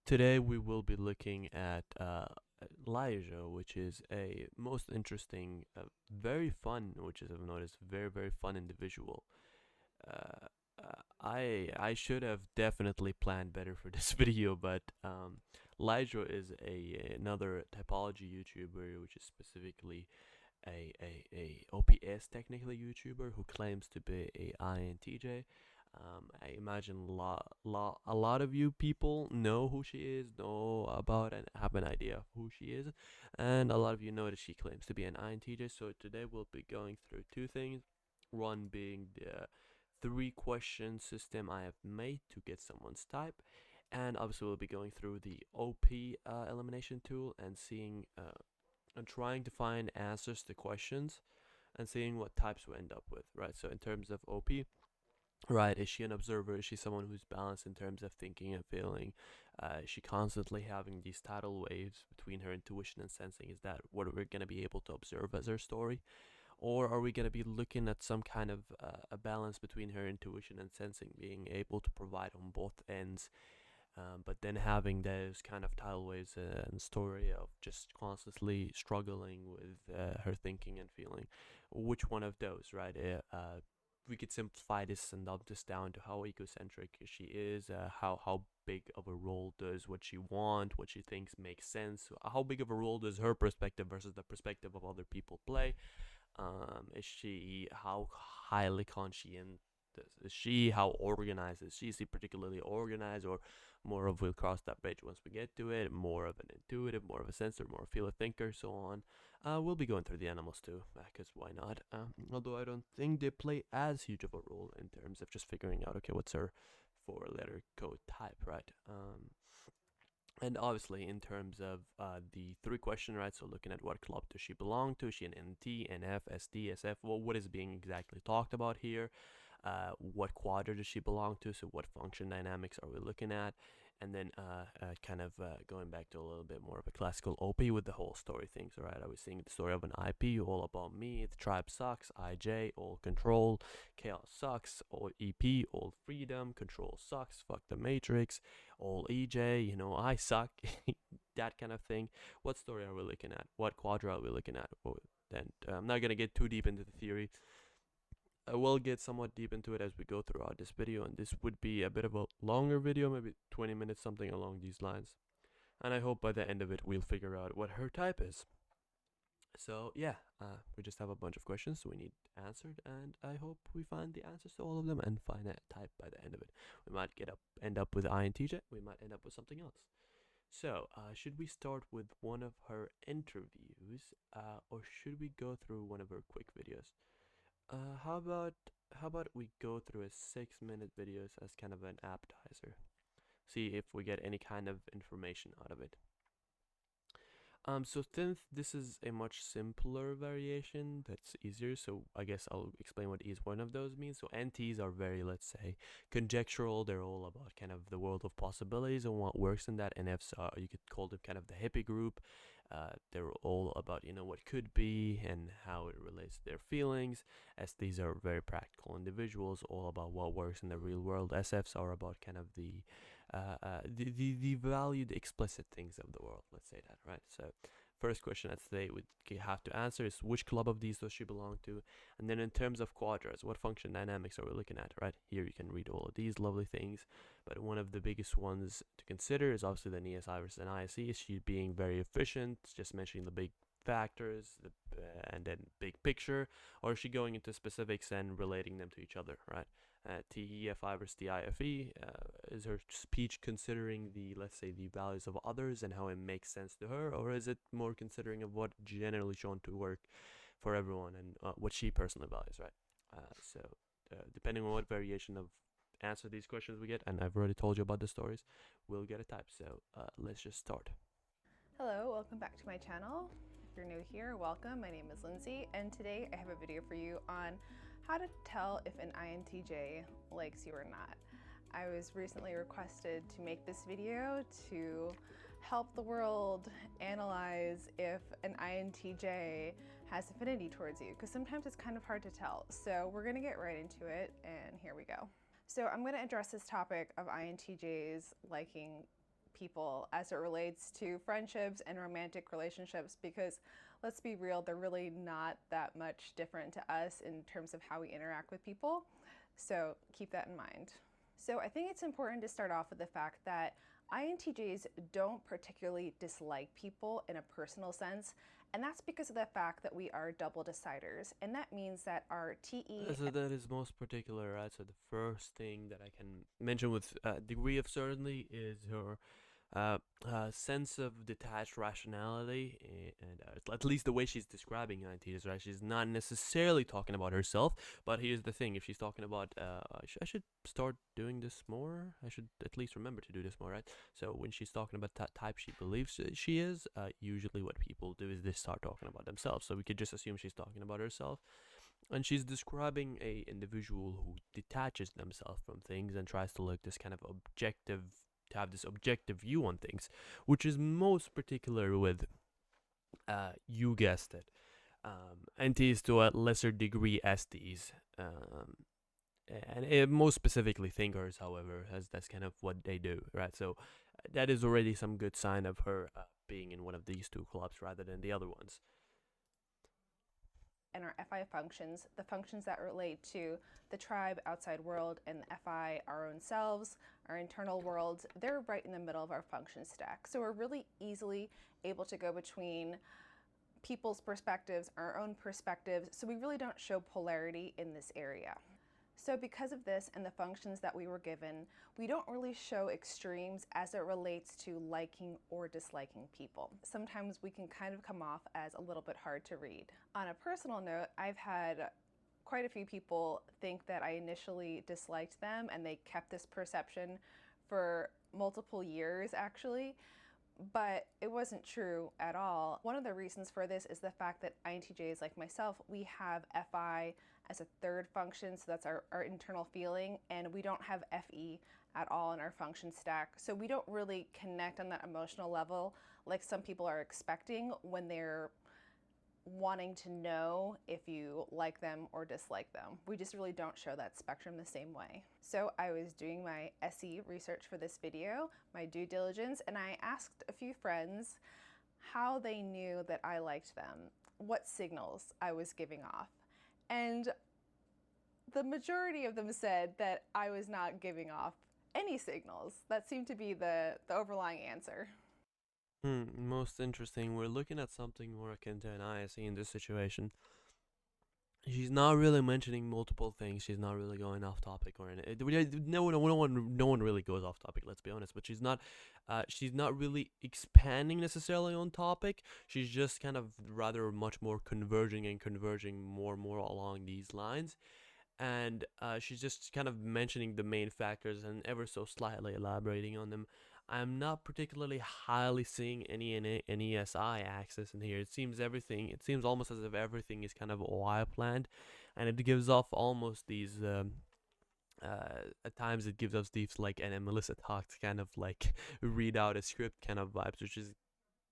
Today we will be looking at LiJo, which is a most interesting, very fun, which is I've noticed, very fun individual. Uh, I should have definitely planned better for this video, but LiJo is another typology YouTuber, which is specifically a OPS technically YouTuber who claims to be a INTJ. I imagine a lot of you people know who she is, know about and have an idea of who she is, and a lot of you know that she claims to be an INTJ. So today we'll be going through two things. One being the three question system I have made to get someone's type, and obviously we'll be going through the OP elimination tool and seeing and trying to find answers to questions and seeing what types we end up with, right? So in terms of OP, right, is she an observer? Is she someone who's balanced in terms of thinking and feeling? Is she constantly having these tidal waves between her intuition and sensing? Is that what we're going to be able to observe as her story? Or are we going to be looking at some kind of a balance between her intuition and sensing, being able to provide on both ends, but then having those kind of tidal waves and story of just constantly struggling with her thinking and feeling? Which one of those, right? We could simplify this and dump this down to how egocentric she is, how big of a role does what she want, what she thinks makes sense, how big of a role does her perspective versus the perspective of other people play. Is she how highly conscientious is she? How organized is she? Is she particularly organized, or more of we'll cross that bridge once we get to it? More of an intuitive, more of a sensor, more of a thinker, so on. We'll be going through the animals too, because why not? Although I don't think they play as huge of a role in terms of just figuring out, okay, what's her four-letter code type, right? And obviously, in terms of the three question, right? So looking at what club does she belong to? Is she an NT, NF, SD, SF? Well, what is being exactly talked about here? What quadrant does she belong to? So what function dynamics are we looking at? And then kind of going back to a little bit more of a classical OP with the whole story things, right? I was seeing the story of an IP, all about me, the tribe sucks, IJ, all control, chaos sucks, all EP, all freedom, control sucks, fuck the matrix, all EJ, I suck, that kind of thing. What story are we looking at? What quadra are we looking at? Oh, then I'm not gonna get too deep into the theory. I will get somewhat deep into it as we go throughout this video, and this would be a bit of a longer video, maybe 20 minutes, something along these lines. And I hope by the end of it we'll figure out what her type is. So yeah, we just have a bunch of questions we need answered, and I hope we find the answers to all of them and find a type by the end of it. We might end up with INTJ. We might end up with something else. So, should we start with one of her interviews, or should we go through one of her quick videos? Uh, how about how about we go through a 6 minute videos as kind of an appetizer? See if we get any kind of information out of it. So since this is a much simpler variation, that's easier. So I guess I'll explain what each one of those means. So NTs are very, let's say, conjectural. They're all about kind of the world of possibilities and what works in that. NFs are, you could call them kind of the hippie group. They're all about what could be and how it relates to their feelings. STs are very practical individuals, all about what works in the real world. SFs are about kind of the valued explicit things of the world, let's say that, right? So first question that they would have to answer is which club of these does she belong to? And then in terms of quadras, what function dynamics are we looking at, right? Here you can read all of these lovely things, but one of the biggest ones to consider is obviously the ESI versus an ISE. Is she being very efficient, just mentioning the big factors and then big picture, or is she going into specifics and relating them to each other, right? TEFI versus TIFE, is her speech considering the, let's say, the values of others and how it makes sense to her, or is it more considering of what generally shown to work for everyone and what she personally values, right? Depending on what variation of answer these questions we get, and I've already told you about the stories, we'll get a type. So let's just start. Hello, welcome back to my channel. If you're new here, welcome. My name is Lindsay, and today I have a video for you on how to tell if an INTJ likes you or not. I was recently requested to make this video to help the world analyze if an INTJ has affinity towards you, because sometimes it's kind of hard to tell. So we're gonna get right into it, and here we go. So I'm gonna address this topic of INTJs liking people as it relates to friendships and romantic relationships, because let's be real, they're really not that much different to us in terms of how we interact with people. So keep that in mind. So I think it's important to start off with the fact that INTJs don't particularly dislike people in a personal sense, and that's because of the fact that we are double deciders. And that means that our TE. So that is most particular, right? So the first thing that I can mention with degree of certainty is her sense of detached rationality, and at least the way she's describing ideas, right? She's not necessarily talking about herself, but here's the thing: if she's talking about, I should start doing this more. I should at least remember to do this more, right? So when she's talking about that type she believes she is, usually what people do is they start talking about themselves. So we could just assume she's talking about herself, and she's describing a individual who detaches themselves from things and tries to look this kind of objective to have this objective view on things, which is most particular with, you guessed it, NTs to a lesser degree STs, and most specifically thinkers, however, as that's kind of what they do, right? So that is already some good sign of her being in one of these two clubs rather than the other ones. And our FI functions, the functions that relate to the tribe, outside world, and the FI, our own selves, our internal worlds, they're right in the middle of our function stack. So we're really easily able to go between people's perspectives, our own perspectives, so we really don't show polarity in this area. So because of this and the functions that we were given, we don't really show extremes as it relates to liking or disliking people. Sometimes we can kind of come off as a little bit hard to read. On a personal note, I've had quite a few people think that I initially disliked them, and they kept this perception for multiple years actually. But it wasn't true at all. One of the reasons for this is the fact that INTJs like myself, we have FI as a third function, so that's our internal feeling, and we don't have FE at all in our function stack. So we don't really connect on that emotional level like some people are expecting when they're wanting to know if you like them or dislike them. We just really don't show that spectrum the same way. So I was doing my SE research for this video, my due diligence, and I asked a few friends how they knew that I liked them, what signals I was giving off. And the majority of them said that I was not giving off any signals. That seemed to be the overlying answer. Most interesting. We're looking at something more akin to an ISE in this situation. She's not really mentioning multiple things. She's not really going off topic or anything. No one really goes off topic. Let's be honest. But she's not really expanding necessarily on topic. She's just kind of rather much more converging more and more along these lines. And she's just kind of mentioning the main factors and ever so slightly elaborating on them. I'm not particularly highly seeing any NESI axis in here. It seems almost as if everything is kind of OI planned, and it gives off almost these. At times, it gives us these like and Melissa talks kind of like read out a script kind of vibes, which is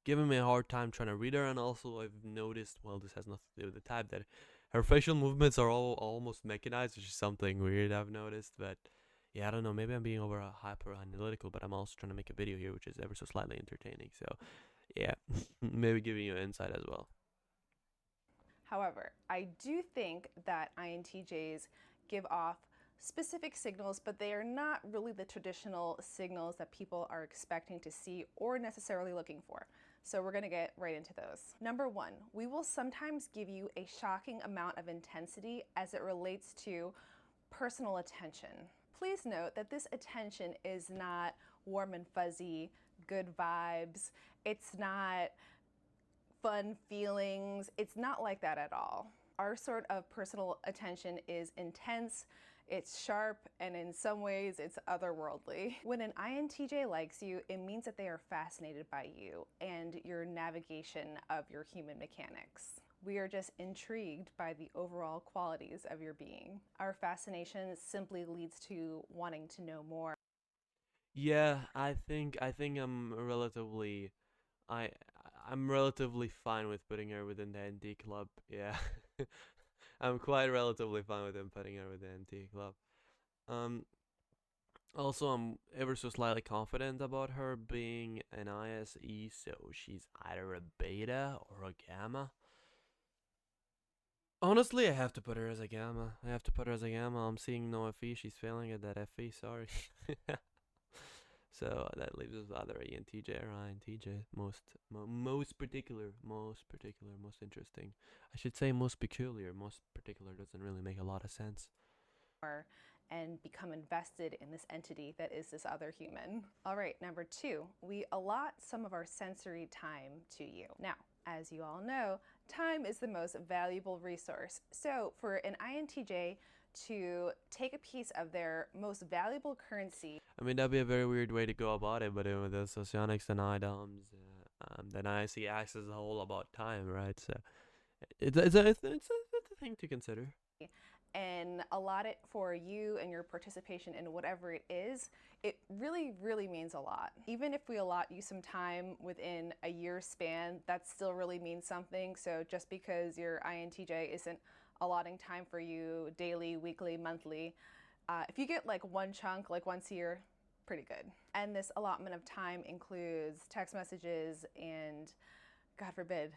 giving me a hard time trying to read her. And also, I've noticed, well, this has nothing to do with the type, that her facial movements are all almost mechanized, which is something weird I've noticed. But yeah, I don't know. Maybe I'm being over hyper analytical, but I'm also trying to make a video here, which is ever so slightly entertaining. So yeah, maybe giving you insight as well. However, I do think that INTJs give off specific signals, but they are not really the traditional signals that people are expecting to see or necessarily looking for. So we're going to get right into those. Number one, we will sometimes give you a shocking amount of intensity as it relates to personal attention. Please note that this attention is not warm and fuzzy, good vibes. It's not fun feelings. It's not like that at all. Our sort of personal attention is intense, it's sharp, and in some ways it's otherworldly. When an INTJ likes you, it means that they are fascinated by you and your navigation of your human mechanics. We are just intrigued by the overall qualities of your being. Our fascination simply leads to wanting to know more. Yeah, I think I I'm relatively fine with putting her within the NT club. Yeah, I'm quite relatively fine with him putting her within the NT club. Um, Also, I'm ever so slightly confident about her being an ISE, so she's either a beta or a gamma. Honestly, I have to put her as a gamma. I have to put her as a gamma. I'm seeing no FE. She's failing at that FE. Sorry. So that leaves us either ENTJ or INTJ. Most interesting. I should say most peculiar. Most particular doesn't really make a lot of sense. And become invested in this entity that is this other human. All right, number 2, we allot some of our sensory time to you. Now, as you all know, time is the most valuable resource. So for an INTJ to take a piece of their most valuable currency. I mean, that'd be a very weird way to go about it, but with the socionics and IDOMs, then I see acts as a whole about time, right? So it's a thing to consider. And allot it for you and your participation in whatever it is, it really, really means a lot. Even if we allot you some time within a year span, that still really means something. So just because your INTJ isn't allotting time for you daily, weekly, monthly, if you get like one chunk, like once a year, pretty good. And this allotment of time includes text messages and, God forbid,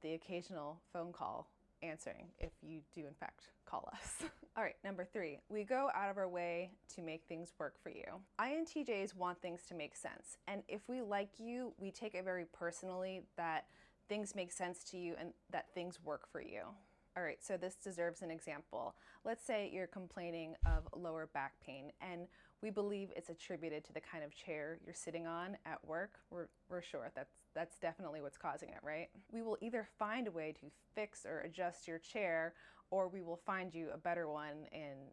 the occasional phone call answering if you do in fact call us. All right, number 3, we go out of our way to make things work for you. INTJs want things to make sense, and if we like you, we take it very personally that things make sense to you and that things work for you. All right, so this deserves an example. Let's say you're complaining of lower back pain and we believe it's attributed to the kind of chair you're sitting on at work. We're sure that's definitely what's causing it, right? We will either find a way to fix or adjust your chair, or we will find you a better one and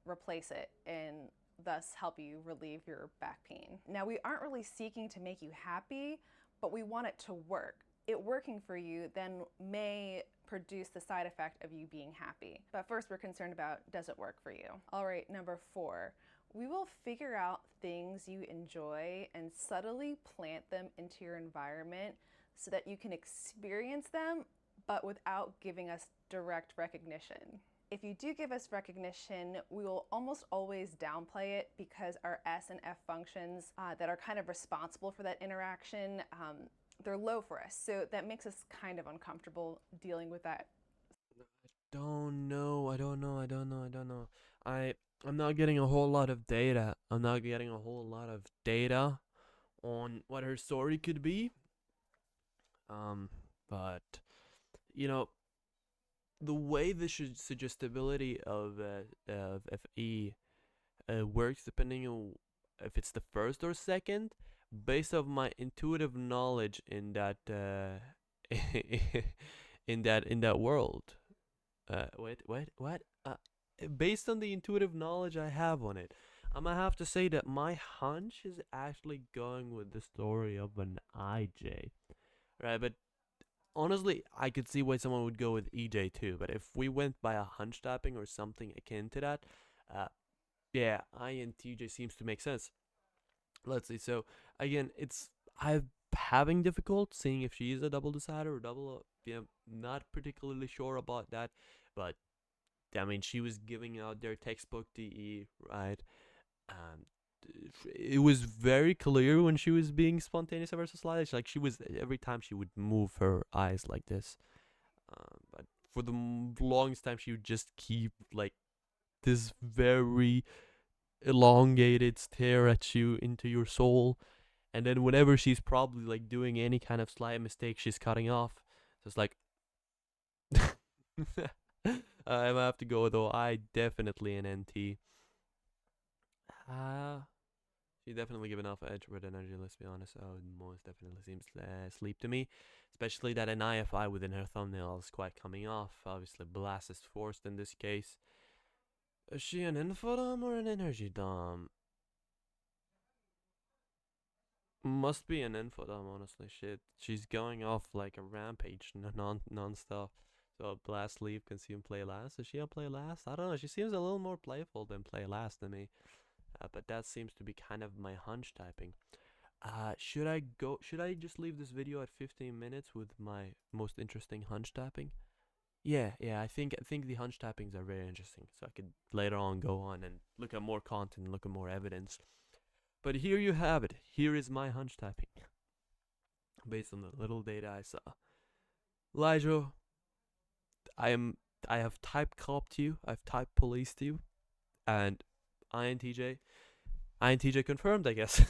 replace it and thus help you relieve your back pain. Now, we aren't really seeking to make you happy, but we want it to work. It working for you then may produce the side effect of you being happy. But first, we're concerned about, does it work for you? All right, number 4, we will figure out things you enjoy and subtly plant them into your environment so that you can experience them, but without giving us direct recognition. If you do give us recognition, we will almost always downplay it because our S and F functions that are kind of responsible for that interaction, they're low for us. So that makes us kind of uncomfortable dealing with that. I don't know. I'm not getting a whole lot of data. I'm not getting a whole lot of data on what her story could be. But you know, the way the suggestibility of FE works, depending on if it's the first or second, based off my intuitive knowledge in that in that world. Wait, what? Based on the intuitive knowledge I have on it, I'm gonna have to say that my hunch is actually going with the story of an IJ, right? But honestly, I could see why someone would go with EJ too. But if we went by a hunch tapping or something akin to that, uh, yeah, INTJ seems to make sense. Let's see. So again, I'm having difficult seeing if she is a double decider or double. Yeah, not particularly sure about that, but I mean, she was giving out their textbook DE, right? And it was very clear when she was being spontaneous versus slight. Like she was every time she would move her eyes like this. But for the longest time, she would just keep like this very elongated stare at you into your soul. And then whenever she's probably like doing any kind of slight mistake, she's cutting off. So it's like I have to go though. I definitely an NT. She definitely give enough edge with energy. Let's be honest. Oh, most definitely seems sleep to me, especially that an IFI within her thumbnail is quite coming off. Obviously, blast is forced in this case. Is she an info dom or an energy dom? Must be an info dom, honestly. Shit, she's going off like a rampage, non-stop. So blast, leave, consume, play last. Is she a play last? I don't know. She seems a little more playful than play last to me. But that seems to be kind of my hunch typing. Should I go? Should I just leave this video at 15 minutes with my most interesting hunch tapping? yeah. I think the hunch tappings are very interesting. So I could later on go on and look at more content, look at more evidence. But here you have it. Here is my hunch tapping based on the little data I saw. LiJo, I am. I have typed cop to you. I've typed police to you, and INTJ. INTJ confirmed, I guess.